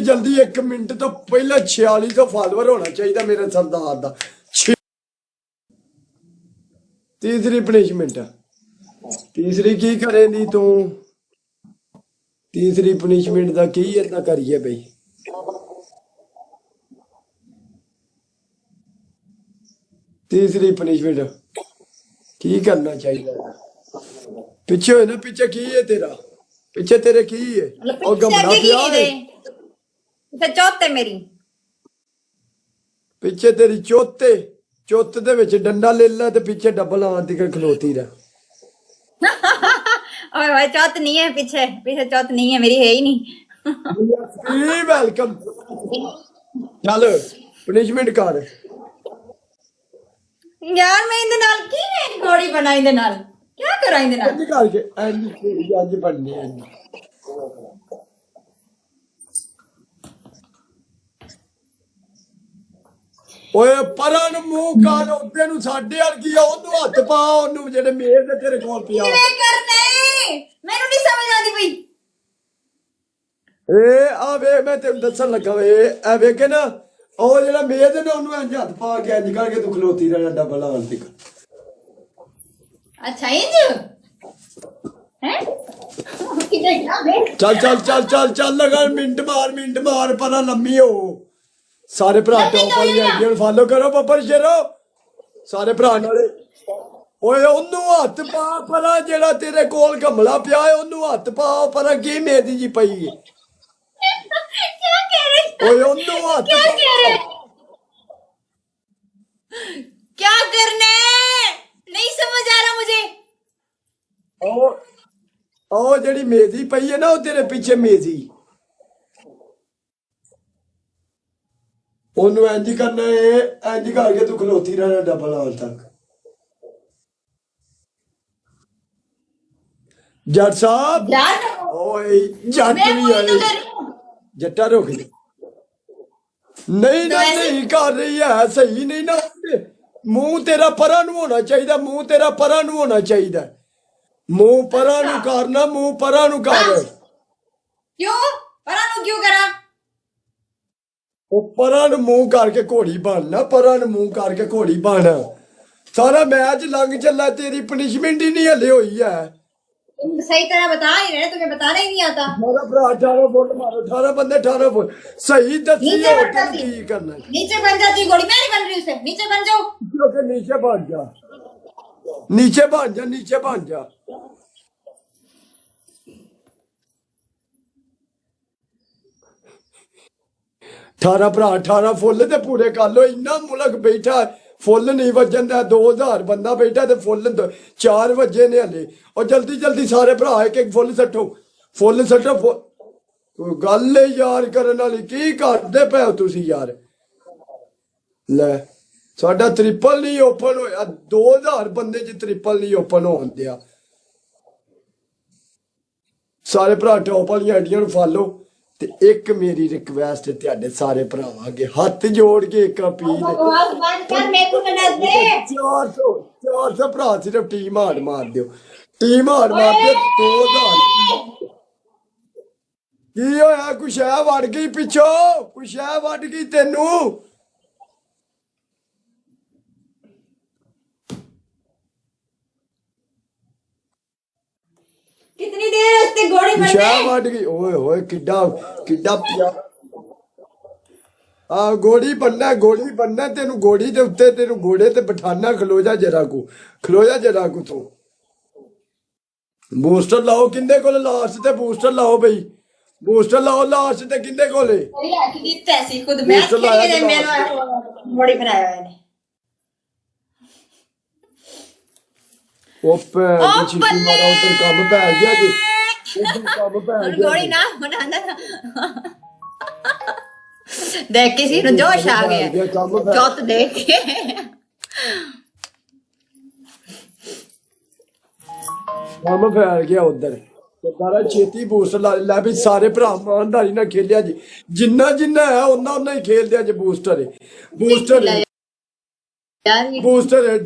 जल्दी 1 मिनट तो पहले 4600 फॉलोवर होना चाहिए मेरे सरदार दा। तीसरी पनिशमेंट तीसरी की करेंगी तू? तीसरी पनिशमेंट का की इतना करिए बई? तीसरी पनिशमेंट की करना चाहिए? पीछे हो ना, पीछे की है तेरा? पीछे तेरे की है? और गमला पिया है चौथे मेरी पीछे तेरी चौथे चौथ दे विच डंडा ले ला ते पीछे डबल आन दी खलोती रह। ओए भाई चौथ नहीं है, पीछे पीछे चौथ नहीं है मेरी, है ही नहीं। वेलकम। चल पनिशमेंट कर यार मैं इंदे नाल की घोड़ी बना इंदे नाल क्या करा इंदे नाल इंज करके इंज बननी है। ओए पਰਾਂ ਨੂੰ ਮੂੰਹ ਕਰ ਉਹਦੇ ਨੂੰ ਸਾਡੇ ਵਰਗੀ ਆ ਉਹਨੂੰ ਹੱਥ ਪਾ ਉਹਨੂੰ ਜਿਹੜੇ ਮੇਜ਼ ਤੇ ਤੇਰੇ ਕੋਲ ਪਿਆ। ਕਿਵੇਂ ਕਰਨੇ ਮੈਨੂੰ ਨਹੀਂ ਸਮਝ ਆਉਂਦੀ ਪਈ। ਏ ਆ ਵੇ ਮੈਂ ਤੈਨੂੰ ਦੱਸਣ ਲੱਗਾ ਵੇ ਐ ਵੇਖੇ ਨਾ ਉਹ ਜਿਹੜਾ ਮੇਜ਼ ਨੇ ਉਹਨੂੰ ਇੰਜ ਹੱਥ ਪਾ ਕੇ ਇੰਜ ਕਰਕੇ ਤੂੰ ਖਲੋਤੀ ਰਹਿਣਾ ਡਬਲ ਆਉਣ ਤੱਕ। अच्छा इंज हैं किधर गया बे? चल चल चल चल चल लगा मिनट मार पर लम्मी हो। सारे भरा टॉप वाली आईडी ਨੂੰ ਫਾਲੋ ਕਰੋ ਬੱਬਰ ਸ਼ੇਰੋ ਸਾਰੇ ਭਰਾ ਨਾਲੇ। ਓਏ ਉਹਨੂੰ ਹੱਥ ਪਾ ਪਰਾਂ ਜਿਹੜਾ ਤੇਰੇ ਕੋਲ ਘਮਲਾ ਪਿਆ ਹੈ ਉਹਨੂੰ ਹੱਥ ਪਾ ਪਰਾਂ ਕੀ ਮੇਦੀ ਜੀ ਪਈ ਹੈ। क्या कह रहे ਓਏ ਉਹਨੂੰ ਹੱਥ क्या कह रहे क्या करने नहीं समझ आ रहा मुझे। ਉਹ ਜਿਹੜੀ ਮੇਦੀ ਪਈ ਹੈ ਨਾ ਉਹ ਤੇਰੇ ਪਿੱਛੇ ਮੇਦੀ ਉਹਨੂੰ ਇੰਜ ਕਰਨਾ ਹੈ ਇੰਜ ਕਰਕੇ ਤੂੰ ਖਲੋਤੀ ਰਹਿਣਾ ਡਬਲ ਆਉਣ ਤੱਕ। ਜੱਟ ਸਾਹਿਬ ਓਏ ਜੱਟ ਵੀ ਆਏ ਜੱਟਾ ਰੁਕ ਜਾ। ਨਹੀਂ ਨਹੀਂ ਕਰ ਰਹੀ ਹੈ ਸਹੀ ਨਹੀਂ ਨਾ। ਮੂੰਹ ਤੇਰਾ ਪਰਾਂ ਨੂੰ ਹੋਣਾ ਚਾਹੀਦਾ, ਮੂੰਹ ਤੇਰਾ ਪਰਾਂ ਨੂੰ ਹੋਣਾ ਚਾਹੀਦਾ। ਮੂੰਹ ਪਰਾਂ ਨੂੰ ਕਰਨਾ, ਮੂੰਹ ਪਰਾਂ ਨੂੰ ਕਰ। क्यों परा नु क्यों करा? ਉਹ ਪਰਾਂ ਨੂੰ ਮੂੰਹ ਕਰਕੇ ਘੋੜੀ ਬਣਨਾ, ਪਰਾਂ ਨੂੰ ਮੂੰਹ ਕਰਕੇ ਘੋੜੀ ਬਣ। ਸਾਰਾ ਮੈਚ ਲੰਘ ਚੱਲਾ, ਤੇਰੀ ਪਨਿਸ਼ਮੈਂਟ ਹੀ ਨਹੀਂ ਹਲੇ ਹੋਈ ਹੈ। तुम सही तरह बता ही रहे, तुम्हें बताना ही नहीं आता। मेरा भरा 18 फुट मारो, 18 बंदे 18 फुट सही दसी नीचे हो बन जाती, की करना है। नीचे बन जाती घोड़ी, मैं नहीं बन रही उससे। नीचे बन जाओ, क्योंकि नीचे बन जा, नीचे बन जा, नीचे बन जा। 18 भरा 18 फुल ते पूरे कर लो। इन्ना मुल्क बैठा फुल नहीं वजन दा 2000 बंदा बैठा ते फुल 4 वजे ने हले। और जल्दी जल्दी सारे भरा एक एक फुल सट्टो, फुल सट्टो। कोई गल है यार करने वाली, की करदे पे हो तुसी यार? ले साडा ट्रिपल नहीं ओपन होया, 2000 बंदे च ट्रिपल नहीं ओपन होन दिया। सारे भरा टॉप वाली आईडियां नूं फॉलो। ते एक मेरी रिक्वेस्ट है तुहाडे सारे भरावां अगे हथ जोड़ के एक अपील है। बकवास बंद कर, मेरे को ना दस दे। 400 भरा सिर्फ टीम हार मार दियो, टीम हार मार दियो। 2000 की होया? कुछ है वड़ गई पिछो, कुछ है वड़ गई तेनू? कितनी देर उससे घोड़ी कुछ बनने? है वड़ गई? ओए होए किड्डा किड्डा प्यार। हाँ घोड़ी बनना तेनू घोड़ी दे उत्ते तेनू घोड़े ते बिठाना। खलो जा जरा को, खलो जा जरा को। तू बूस्टर लाओ किंदे कोले? लास्ट ते बूस्टर लाओ बई, बूस्टर लाओ लास्ट ते किंदे कोले? पैसे खुद मैच खेल के मेरा घोड़ी बनाया मैंने। ओ भैन दी चीटी मारा उधर काम पै गया जी, उधर काम पै गया। घोड़ी ना बनाना था। देख के सी जोश आ गया चौथ देख के। ਕੰਮ ਫੈਲ ਗਿਆ ਉਧਰ। ਸਾਰਾ ਛੇਤੀ ਬੂਸਟਰ ਲਾ ਵੀ ਸਾਰੇ ਭਰਾ ਇਮਾਨਦਾਰੀ ਨਾਲ ਖੇਲਿਆ ਜੀ। ਜਿੰਨਾ ਜਿੰਨਾ ਹੈ ਉਹਨਾਂ ਹੀ ਖੇਲਦੇ ਆ ਜੀ। ਬੂਸਟਰ ਹੈ, ਬੂਸਟਰ ਹੈ, यार ਬੂਸਟਰ ਹੈ।